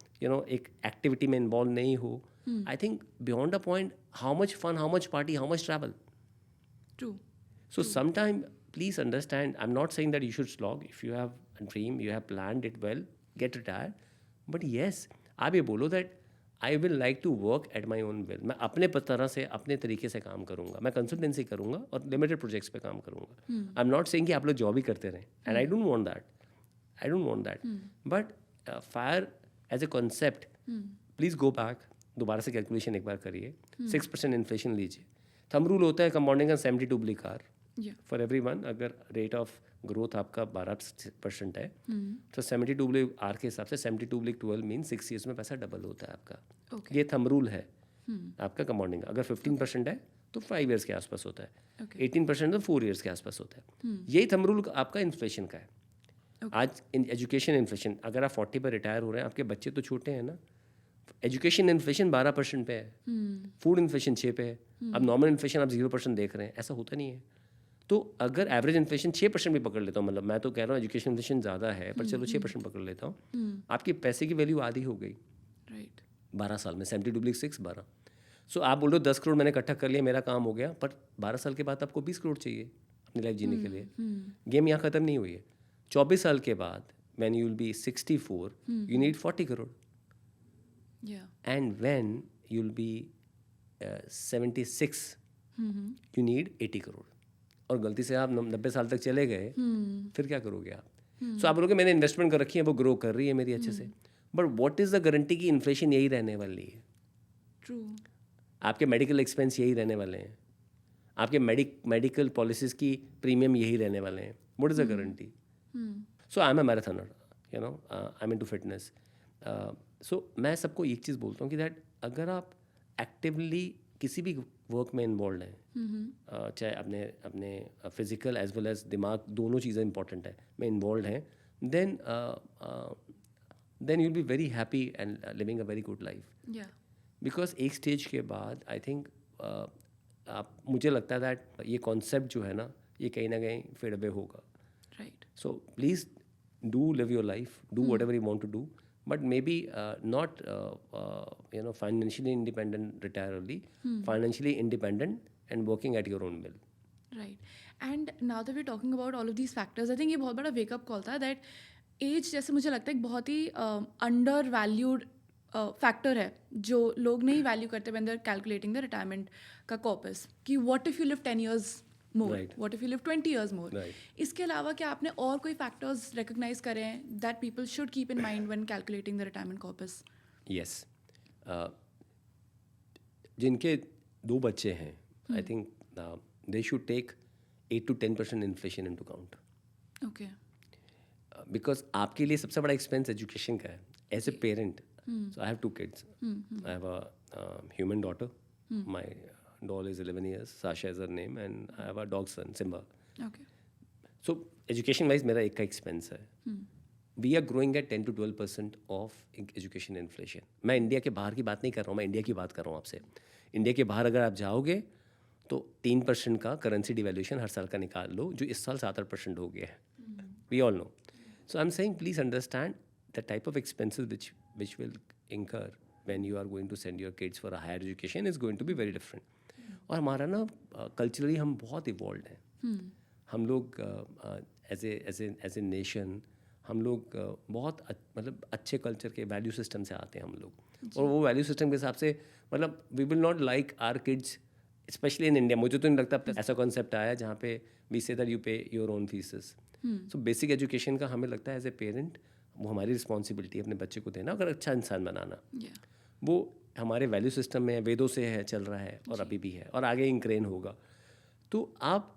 एक एक्टिविटी में इन्वॉल्व नहीं हो, I think beyond a point, how much fun, how much party, how much travel. True. So sometime, please understand, I'm not saying that you should slog. If you have a dream, you have planned it well, get retired. But yes, आप ये बोलो that I will like to work at my own will. मैं अपने तरह से अपने तरीके से काम करूँगा. मैं कंसल्टेंसी करूँगा और लिमिटेड प्रोजेक्ट्स पे काम करूँगा. I'm not saying कि आप लोग जॉब ही करते रहें. And I don't want that. I don't want that. But fire as a concept, please go back. दोबारा से कैलकुलेशन एक बार करिए. 6% इन्फ्लेशन लीजिए. थंब रूल होता है कंपाउंडिंग का 72 oblique R for every one. अगर रेट ऑफ ग्रोथ आपका 12% है तो 72 oblique R के हिसाब से 72 oblique 12 मीन 6 years में पैसा डबल होता है आपका. ये थंब रूल है आपका कंपाउंडिंग. अगर 15% है तो 5 years के आसपास होता है. 18% तो 4 years के आसपास होता है. यही थंब रूल आपका इन्फ्लेशन का है. आज एजुकेशन इन्फ्लेशन, अगर आप 40 पर रिटायर हो रहे हैं, आपके बच्चे तो छोटे हैं ना, एजुकेशन इन्फ्लेशन 12% पे है, फूड इन्फ्लेशन 6 पे है. अब नॉर्मल इन्फ्लेशन आप 0% देख रहे हैं, ऐसा होता नहीं है. तो अगर एवरेज इन्फ्लेशन 6% भी पकड़ लेता हूँ, मतलब मैं तो कह रहा हूँ एजुकेशन इन्फ्लेशन ज़्यादा है, पर चलो 6% पकड़ लेता हूँ, आपके पैसे की वैल्यू आधी हो गई. राइट. 12 साल में 72 oblique 6 12. सो आप बोल रहे हो 10 करोड़ मैंने इकट्ठा कर लिया, मेरा काम हो गया, पर 12 साल के बाद आपको 20 करोड़ चाहिए अपनी लाइफ जीने के लिए. गेम यहाँ ख़त्म नहीं हुई है. 24 साल के बाद when you will be 64, you need 40 crore. And when you'll be 76, you need 80 crore. और गलती से आप 90 साल तक चले गए, फिर क्या करोगे आप? सो आप बोलोगे मैंने इन्वेस्टमेंट कर रखी है, वो ग्रो कर रही है मेरी अच्छे से, but what is the guarantee कि इन्फ्लेशन यही रहने वाली है? ट्रू. आपके मेडिकल एक्सपेंस यही रहने वाले हैं, आपके मेडिकल पॉलिसीज़ की प्रीमियम यही रहने वाले हैं. What is the guarantee? So I am a marathoner, I am into fitness. सो मैं सबको एक चीज़ बोलता हूँ कि दैट अगर आप एक्टिवली किसी भी वर्क में इन्वॉल्व हैं, चाहे अपने अपने फिजिकल एज वेल एज दिमाग, दोनों चीज़ें इंपॉर्टेंट है, में इन्वॉल्व हैं, then you'll be very happy and living a very good life. Because एक स्टेज के बाद आई थिंक आप, मुझे लगता है दैट ये कॉन्सेप्ट जो है ना, ये कहीं ना कहीं फेड अवे होगा. Right. So please do live your life, do whatever you want to do, but maybe not financially independent, retire early, financially independent and working at your own will. Right. And now that we're talking about all of these factors, I think ये बहुत बड़ा wake up call था that as, जैसे मुझे लगता है एक बहुत ही अंडर वैल्यूड फैक्टर है जो लोग नहीं वैल्यू करते when they are calculating the retirement का कॉर्पस, कि what if you live 10 years more, Right. what if you live 20 years more? Right. इसके अलावा क्या आपने और कोई फैक्टर्स रिकॉग्नाइज करे हैं that people should keep in mind when calculating the retirement corpus? Yes. जिनके 2 बच्चे हैं, I think they should take 8 to 10% inflation into count. Okay. Because आपके लिए सबसे बड़ा एक्सपेंस एजुकेशन का है. As a parent, so I have 2 kids. I have a human daughter. My doll is 11 years, Sasha is her name, and I have a dog son, Simba. Okay. So education wise मेरा एक का expense है. We are growing at 10 to 12% of education inflation. मैं India के बाहर की बात नहीं कर रहा हूँ, मैं इंडिया की बात कर रहा हूँ आपसे. इंडिया के बाहर अगर आप जाओगे तो 3% का करेंसी डिवैल्यूएशन हर साल का निकाल लो, जो इस साल 7-8% हो गया है. We all know. So I am saying please understand the type of expenses which will incur when you are going to send your kids for a higher education is going to be very different. और हमारा ना culturally हम बहुत evolve हैं. हम लोग as a nation हम लोग बहुत मतलब अच्छे कल्चर के वैल्यू सिस्टम से आते हैं हम लोग. और वो वैल्यू सिस्टम के हिसाब से मतलब we will not like our kids specially in India. मुझे तो नहीं लगता ऐसा कॉन्सेप्ट आया जहाँ पे वी से दैट यू पे your own faeces. So basic education का हमें लगता है एज ए पेरेंट वो हमारी रिस्पॉन्सिबिलिटी है अपने बच्चे को देना, अगर अच्छा इंसान बनाना. वो हमारे वैल्यू सिस्टम में वेदों से है, चल रहा है और अभी भी है और आगे इंक्रेन होगा. तो आप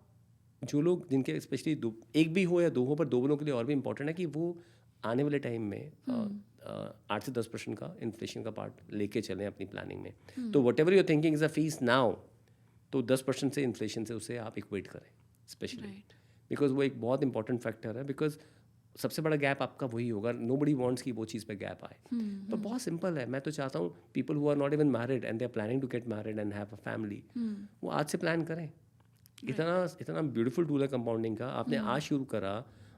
जो लोग जिनके स्पेशली एक भी हो या दो हो, पर दो लोगों के लिए और भी इम्पोर्टेंट है कि वो आने वाले टाइम में 8 से 10% का इन्फ्लेशन का पार्ट लेके चलें अपनी प्लानिंग में. तो what ever you're thinking is a fees now, तो 10% से इन्फ्लेशन से उसे आप इक्वेट करें स्पेशली, बिकॉज वो एक बहुत इंपॉर्टेंट फैक्टर है. बिकॉज सबसे बड़ा गैप आपका वही होगा. नोबडी वांट्स कि वो चीज़ पे गैप आए. पर बहुत सिंपल है. मैं तो चाहता हूँ people who are not even married and they are planning to get married and have a family, वो आज से प्लान करें. इतना ब्यूटीफुल टूल है कंपाउंडिंग का. आपने आज शुरू करा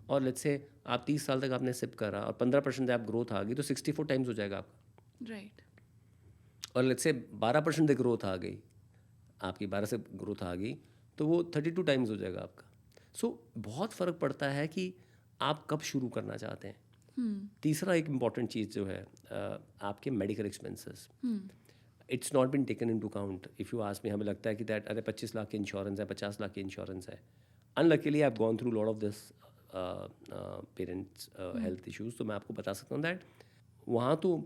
और लेट्स से आप 30 साल तक आपने सिप करा और 15% आप ग्रोथ आ गई तो 64 टाइम्स हो जाएगा आपका. राइट. और लेट्स से 12% से ग्रोथ आ गई आपकी, 12 से ग्रोथ आ गई तो वो 32 टाइम्स हो जाएगा आपका. सो बहुत फ़र्क पड़ता है कि आप कब शुरू करना चाहते हैं. तीसरा एक इम्पॉर्टेंट चीज़ जो है आपके medical expenses. It's not been taken into count. If you ask me, हमें लगता है कि दैट अरे 25 लाख की इंश्योरेंस है, 50 लाख की इंश्योरेंस है. Unluckily I have gone through lot of this parents health issues. तो मैं आपको बता सकता हूँ दैट वहाँ तो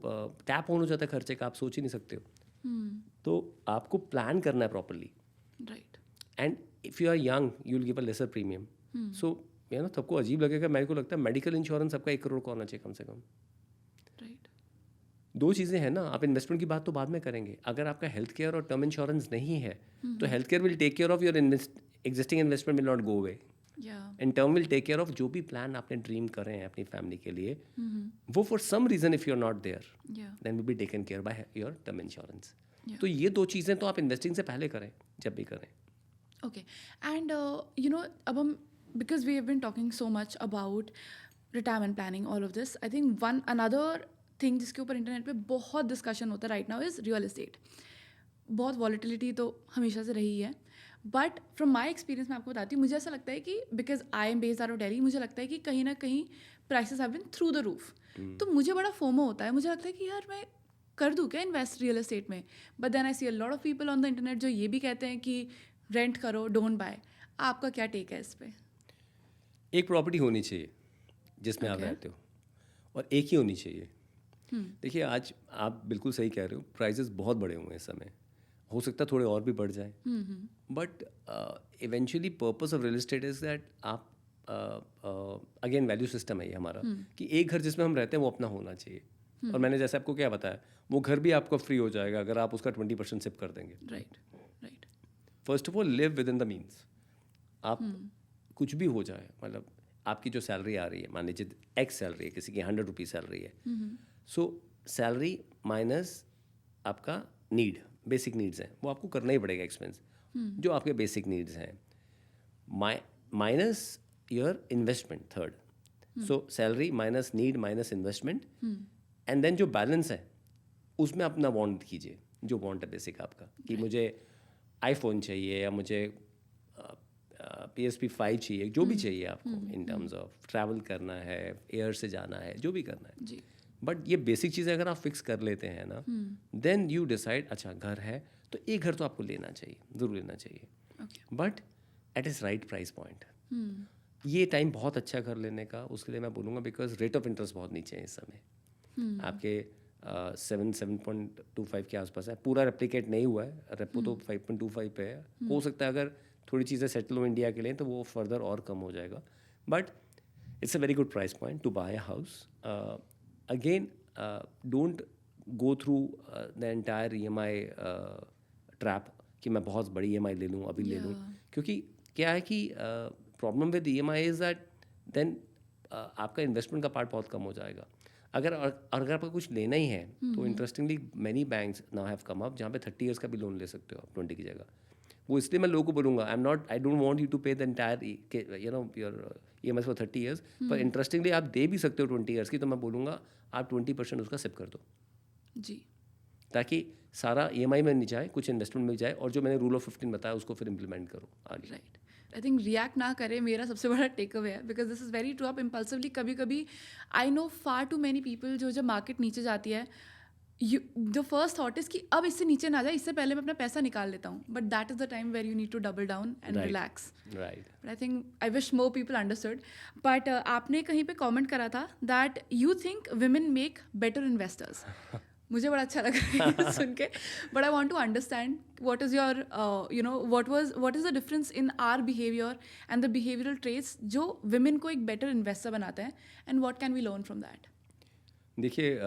टैप ऑन हो जाता है खर्चे का, आप सोच ही नहीं सकते हो. तो आपको प्लान करना है properly. Right. And if you are young you will give a lesser premium. So you know सबको अजीब लगेगा, मेरे को लगता है मेडिकल इंश्योरेंस आपका 1 करोड़ का होना चाहिए कम से कम. राइट. दो चीज़ें हैं ना. आप इन्वेस्टमेंट की बात तो बाद में करेंगे. अगर आपका हेल्थ केयर और टर्म इंश्योरेंस नहीं है तो health care will take care of your existing investment, will not go away. And term will take care of जो भी प्लान आपने ड्रीम करे हैं अपनी फैमिली के लिए, वो for some reason if you are not there then will be taken care by your term insurance. तो ये दो चीज़ें तो आप इन्वेस्टिंग से पहले करें जब भी करें. Okay. And, अब हम, because we have been talking so much about retirement planning, all of this, I think another thing जिसके ऊपर इंटरनेट पे बहुत डिस्कशन होता है right now is real estate. बहुत वॉलीटिलिटी तो हमेशा से रही है, बट फ्रॉम माई एक्सपीरियंस मैं आपको बताती हूँ, मुझे ऐसा लगता है कि because I am based out of Delhi, मुझे लगता है कि कहीं ना कहीं prices have been through the roof. तो मुझे बड़ा फोमो होता है. मुझे लगता है कि यार मैं कर दूँ क्या इन्वेस्ट रियल एस्टेट में. But then I see a lot of people on the internet जो ये भी कहते हैं कि रेंट करो, डोंट बाय. आपका क्या टेक है इस पे? एक प्रॉपर्टी होनी चाहिए जिसमें आप रहते हो और एक ही होनी चाहिए. देखिए आज आप बिल्कुल सही कह रहे हो, प्राइसेस बहुत बढ़े हुए हैं इस समय. हो सकता है थोड़े और भी बढ़ जाए, but eventually purpose of real estate is that आप अगेन वैल्यू सिस्टम है ये हमारा कि एक घर जिसमें हम रहते हैं वो अपना होना चाहिए. और मैंने जैसे आपको क्या बताया, वो घर भी आपको फ्री हो जाएगा अगर आप उसका 20% सिप कर देंगे. Right. Right. First of all live with in the means. आप कुछ भी हो जाए, मतलब आपकी जो सैलरी आ रही है, मान लीजिए एक्स सैलरी है, किसी की 100 रुपीज़ सैलरी है, सो सैलरी माइनस आपका नीड, बेसिक नीड्स हैं, वो आपको करना ही पड़ेगा एक्सपेंस जो आपके बेसिक नीड्स हैं, minus your investment third. So salary minus need minus investment, and then जो बैलेंस है उसमें अपना वांट कीजिए. जो वांट है बेसिक आपका कि मुझे आईफोन चाहिए या मुझे PSP 5 चाहिए, जो भी चाहिए आपको इन टर्म्स ऑफ ट्रैवल करना है, एयर से जाना है, जो भी करना है जी. बट ये बेसिक चीज़ें अगर आप फिक्स कर लेते हैं ना, देन यू डिसाइड अच्छा घर है तो एक घर तो आपको लेना चाहिए, ज़रूर लेना चाहिए, but at is right price point. ये टाइम बहुत अच्छा घर लेने का उसके लिए मैं बोलूँगा, बिकॉज रेट ऑफ इंटरेस्ट बहुत नीचे है इस समय. आपके 7.25 के आसपास है. पूरा रेप्लिकेट नहीं हुआ है, रेपो तो 5.25 पे है. हो सकता है अगर थोड़ी चीज़ें सेटल हो इंडिया के लिए तो वो फर्दर और कम हो जाएगा, but it's a very good price point to buy a house. Again don't go through the entire EMI trap कि मैं बहुत बड़ी EMI ले लूँ अभी ले लूँ, क्योंकि क्या है कि problem with EMI is that then आपका इन्वेस्टमेंट का पार्ट बहुत कम हो जाएगा. अगर आपको कुछ लेना ही है तो interestingly many banks now have come up जहाँ पे 30 ईयर्स का भी लोन ले सकते हो आप 20 की जगह. वो इसलिए मैं लोगों को बोलूँगा I don't want you to pay the entire your EMI फॉर 30 years, पर इंटरेस्टिंगली आप दे भी सकते हो 20 years की, तो मैं बोलूँगा आप 20% उसका सिप कर दो, जी, ताकि सारा EMI में नहीं जाए, कुछ इन्वेस्टमेंट में जाए, और जो मैंने रूल ऑफ 15 बताया उसको फिर इम्प्लीमेंट करो आगे। राइट। आई थिंक रिएक्ट ना करें मेरा सबसे बड़ा टेक अवे है, because this is very true. आप इम्पल्सिवली कभी कभी, I know far too many people जो जब मार्केट नीचे जाती है, you the first thought is कि अब इससे नीचे ना जाए, इससे पहले मैं अपना पैसा निकाल लेता हूँ, but that is the time where you need to double down and Right. Relax. Right. But I think I wish more people understood. But आपने कहीं पे कमेंट करा था that you think women make better investors. मुझे बड़ा अच्छा लगा ये सुन के, but I want to understand what is your what is the difference in our behaviour and the behavioural traits जो women को एक बेटर इन्वेस्टर बनाते हैं, and what can we learn from that? देखिए,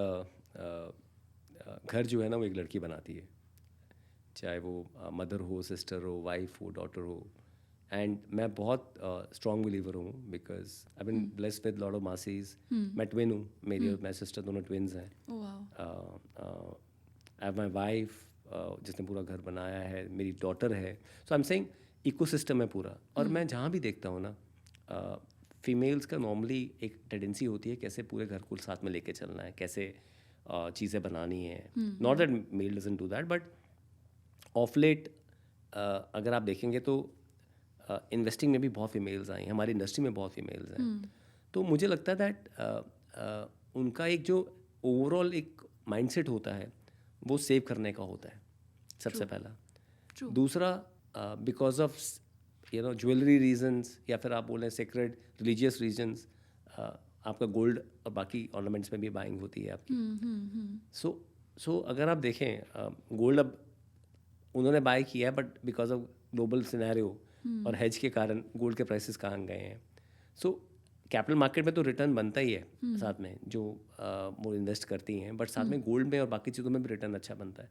घर जो है ना वो एक लड़की बनाती है, चाहे वो मदर हो, सिस्टर हो, वाइफ हो, डॉटर हो। एंड मैं बहुत स्ट्रॉन्ग बिलीवर हूँ, because I been blessed with lot of मासीज। मैं ट्विन हूँ, मेरी और मेरी सिस्टर दोनों ट्विन्स हैं। Oh wow. I have my wife जिसने पूरा घर बनाया है, मेरी डॉटर है। So I am saying ecosystem है पूरा। और मैं जहाँ भी देखता हूँ ना, फीमेल्स का नॉर्मली एक टेंडेंसी होती है कैसे पूरे घर को साथ में लेके चलना है, कैसे चीज़ें बनानी है। Not that male doesn't do that, but of late अगर आप देखेंगे तो इन्वेस्टिंग में भी बहुत फीमेल्स आई हैं, हमारी इंडस्ट्री में बहुत फीमेल्स हैं। तो मुझे लगता है दैट उनका एक जो ओवरऑल एक माइंडसेट होता है वो सेव करने का होता है सबसे पहला। True. दूसरा, बिकॉज ऑफ ज्वेलरी रीजंस, या फिर आप बोलें सेक्रेड रिलीजियस रीजंस, आपका गोल्ड और बाकी ऑर्नामेंट्स में भी बाइंग होती है आपकी। सो अगर आप देखें, गोल्ड अब उन्होंने बाय किया है, but because of global scenario और हेज के कारण गोल्ड के प्राइसेस कहाँ गए हैं। सो कैपिटल मार्केट में तो रिटर्न बनता ही है साथ में, जो वो इन्वेस्ट करती हैं, बट साथ में गोल्ड में और बाकी चीज़ों में भी रिटर्न अच्छा बनता है,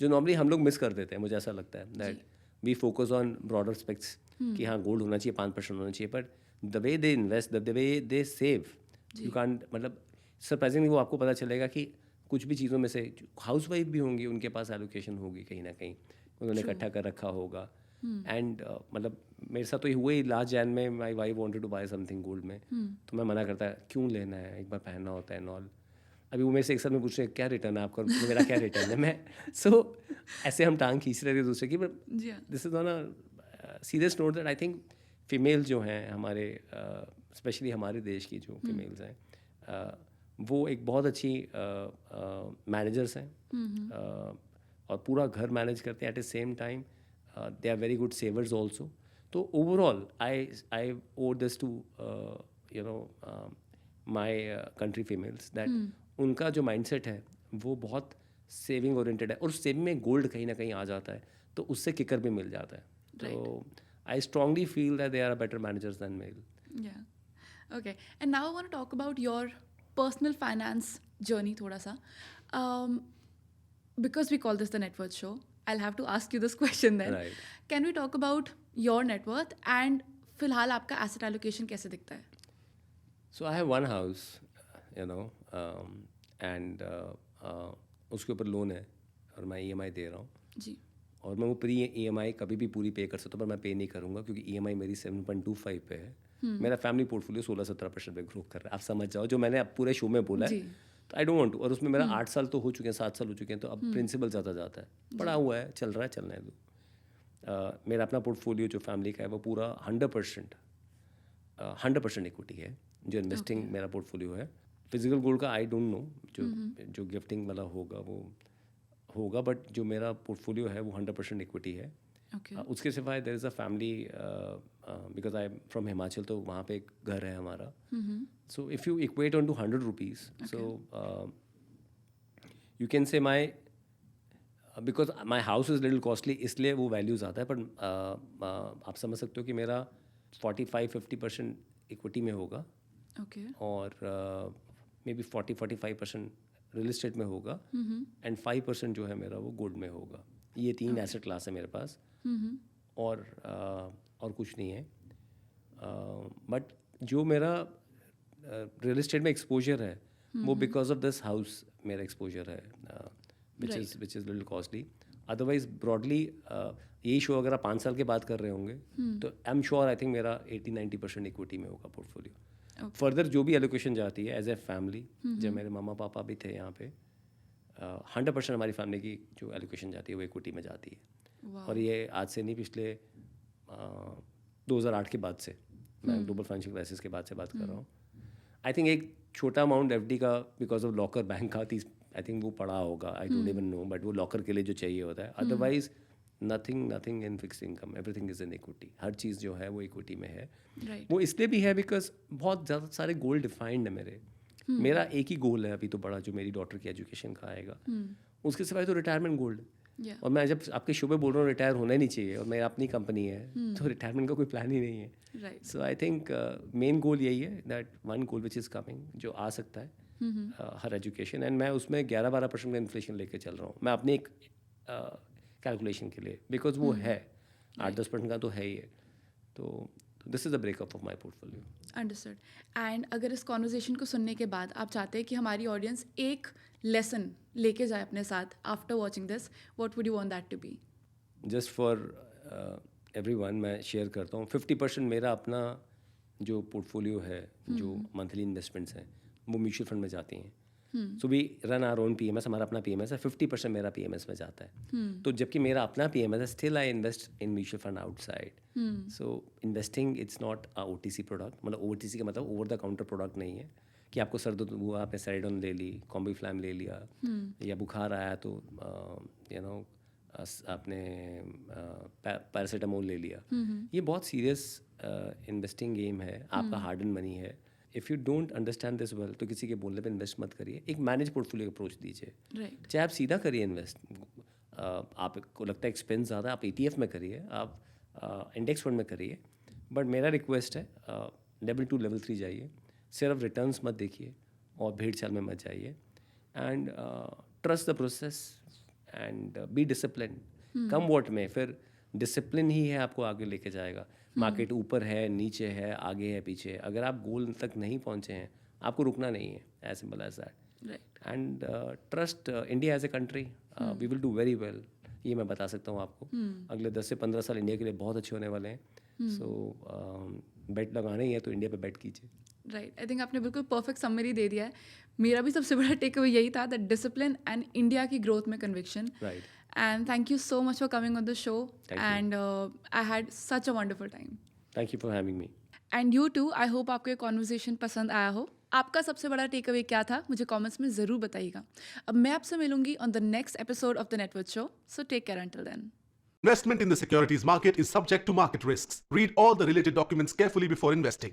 जो नॉर्मली हम लोग मिस कर देते हैं। मुझे ऐसा लगता है that we focus on broader aspects कि हाँ गोल्ड होना चाहिए, 5% होना चाहिए, but the way they invest, the way they save, you can't, मतलब सरप्राइजिंगली वो आपको पता चलेगा कि कुछ भी चीज़ों में से हाउस वाइफ भी होंगी, उनके पास एलोकेशन होगी कहीं ना कहीं, उन्होंने इकट्ठा कर रखा होगा। एंड मतलब मेरे साथ तो ये हुआ ही लास्ट जैन में, my wife wanted to buy something gold में, तो मैं मना करता है, क्यों लेना है, एक बार पहनना होता है नॉल। अभी वो मेरे से एक साथ में पूछ रहे हैं क्या रिटर्न है आपका, मेरा क्या रिटर्न है। मैं ऐसे हम टांग खींच रहे थे दूसरे की, but this is on a serious note that I think female जो हैं हमारे, स्पेशली हमारे देश की जो फीमेल्स हैं, वो एक बहुत अच्छी मैनेजर्स हैं, और पूरा घर मैनेज करते हैं। At the same time they are very good savers also. तो overall I owe this to my country females, that उनका जो माइंडसेट है वो बहुत सेविंग ओरिएंटेड है, और सेविंग में गोल्ड कहीं ना कहीं आ जाता है, तो उससे किकर भी मिल जाता है। तो I strongly feel that they are better managers than male. Yeah. Okay. And now I want to talk about your personal finance journey thoda sa. Because we call this the net worth show, I'll have to ask you this question then. Right. Can we talk about your net worth and फिलहाल आपका asset allocation कैसे दिखता है? So I have one house, and उसके ऊपर loan है और मैं EMI दे रहा हूँ जी। और मैं वो प्री EMI कभी भी पूरी पे कर सकता हूँ, पर मैं पे नहीं करूँगा क्योंकि EMI मेरी 7.25 पे है। मेरा फैमिली पोर्टफोलियो 16-17% पे ग्रो कर रहा है। आप समझ जाओ जो मैंने अब पूरे शो में बोला है, तो आई डोंट वांट टू। और उसमें मेरा 8 साल तो हो चुके हैं, 7 साल हो चुके हैं, तो अब प्रिंसिपल ज़्यादा जाता है, पड़ा हुआ है, चल रहा है, चलने दो। मेरा अपना पोर्टफोलियो जो फैमिली का है वो पूरा 100% इक्विटी है, जो इन्वेस्टिंग मेरा पोर्टफोलियो है। फिजिकल गोल्ड का आई डोंट नो, जो गिफ्टिंग वाला होगा वो होगा, बट जो मेरा पोर्टफोलियो है वो 100% इक्विटी है। उसके सिवाय there is a family, because I am from Himachal, तो वहाँ पे एक घर है हमारा। So if you equate on to 100 rupees, so you can say my, because my house is little costly, इसलिए वो वैल्यू ज़्यादा है, बट आप समझ सकते हो कि मेरा 45-50% इक्विटी में होगा, और मे बी 40-45% रियल इस्टेट में होगा, एंड 5% जो है मेरा वो गोल्ड में होगा। ये 3 एसेट क्लास है मेरे पास, और कुछ नहीं है। बट जो मेरा रियल इस्टेट में एक्सपोजर है वो बिकॉज ऑफ दिस हाउस मेरा एक्सपोजर है, which is little costly. Otherwise broadly यही शो अगर आप 5 साल के बाद कर रहे होंगे तो I am sure I think मेरा 80-90% इक्विटी में होगा पोर्टफोलियो। फर्दर जो भी एलोकेशन जाती है एज ए फैमिली, जब मेरे मामा पापा भी थे यहाँ पे, 100% हमारी फैमिली की जो एलोकेशन जाती है वो इक्विटी में जाती है। और ये आज से नहीं, पिछले 2008 के बाद से, मैं ग्लोबल फाइनेंशियल क्राइसिस के बाद से बात कर रहा हूँ। आई थिंक एक छोटा अमाउंट एफडी का बिकॉज ऑफ लॉकर बैंक का आई थिंक वो पड़ा होगा, I don't even know, but वो लॉकर के लिए जो चाहिए होता है। Otherwise nothing in fix income, everything is in equity. हर चीज़ जो है वो इक्विटी में है। वो इसलिए भी है बिकॉज बहुत ज़्यादा सारे गोल डिफाइंड है मेरे। मेरा एक ही गोल है अभी तो बड़ा, जो मेरी डॉटर की एजुकेशन का आएगा। उसके सिवाय तो रिटायरमेंट गोल्ड। और मैं जब आपके शुबे बोल रहा हूँ रिटायर होना ही नहीं चाहिए, और मेरी अपनी कंपनी है, तो रिटायरमेंट का कोई प्लान ही नहीं है। So I think main goal यही है, that one goal which is coming, जो आ सकता है हर एजुकेशन, एंड मैं उसमें 11-12% का इन्फ्लेशन लेके चल रहा हूँ मैं अपने एक कैलकुलेशन के लिए, बिकॉज वो है 8-10% का तो है ही है। तो this is the breakup of my portfolio. Understood. And अगर इस कॉन्वर्जेशन को सुनने के बाद आप चाहते हैं कि हमारी ऑडियंस एक लेसन लेके जाए अपने साथ after watching this, what would you want that to be? Just for everyone मैं शेयर करता हूँ, 50% मेरा अपना जो पोर्टफोलियो है, जो मंथली इन्वेस्टमेंट्स हैं, वो म्यूचुअल फंड में जाती हैं। So we run our own PMS, हमारा अपना PMS है, 50% मेरा PMS में जाता है। तो जबकि मेरा अपना PMS है, still I invest in mutual fund outside. So investing it's not a OTC product, मतलब OTC का मतलब ओवर द काउंटर प्रोडक्ट नहीं है कि आपको सर दर्द हुआ आपने सेरेडोन ले ली, कॉम्बीफ्लैम ले लिया, या बुखार आया तो यू नो आपने पैरासीटामोल ले लिया। ये बहुत सीरियस इन्वेस्टिंग गेम है, आपका हार्ड एंड मनी है। If you don't understand this well, तो किसी के बोलने पे इन्वेस्ट मत करिए, एक मैनेज पोर्टफोलियो अप्रोच दीजिए। चाहे आप सीधा करिए इन्वेस्ट, आपको लगता है एक्सपेंस ज़्यादा, आप ETF में करिए, आप इंडेक्स फंड में करिए, बट मेरा रिक्वेस्ट है लेवल 2 लेवल 3 जाइए, सिर्फ रिटर्न्स मत देखिए और भेड़ चाल में मत जाइए, and trust the process and be discipline. Come what में, फिर डिसिप्लिन ही है आपको आगे लेके जाएगा। मार्केट ऊपर है, नीचे है, आगे है, पीछे है, अगर आप गोल तक नहीं पहुंचे हैं आपको रुकना नहीं है, as simple as that. And trust India as a country, we will do very well, ये मैं बता सकता हूँ आपको। अगले 10 से 15 साल इंडिया के लिए बहुत अच्छे होने वाले हैं। सो बेट लगाना ही है तो इंडिया पे बेट कीजिए। राइट, आई थिंक आपने बिल्कुल परफेक्ट समरी दे दिया है। मेरा भी सबसे बड़ा टेक अवे यही था, दैट डिसिप्लिन एंड इंडिया की ग्रोथ में conviction. Right, and thank you so much for coming on the show, and I had such a wonderful time. Thank you for having me. And you too, I hope आपको ये conversation पसंद आया हो। आपका सबसे बड़ा take away क्या था, मुझे कमेंट्स में ज़रूर बताइएगा। अब मैं आपसे मिलूंगी on the next episode of the net worth show, so take care until then. Investment in the securities market is subject to market risks. Read all the related documents carefully before investing.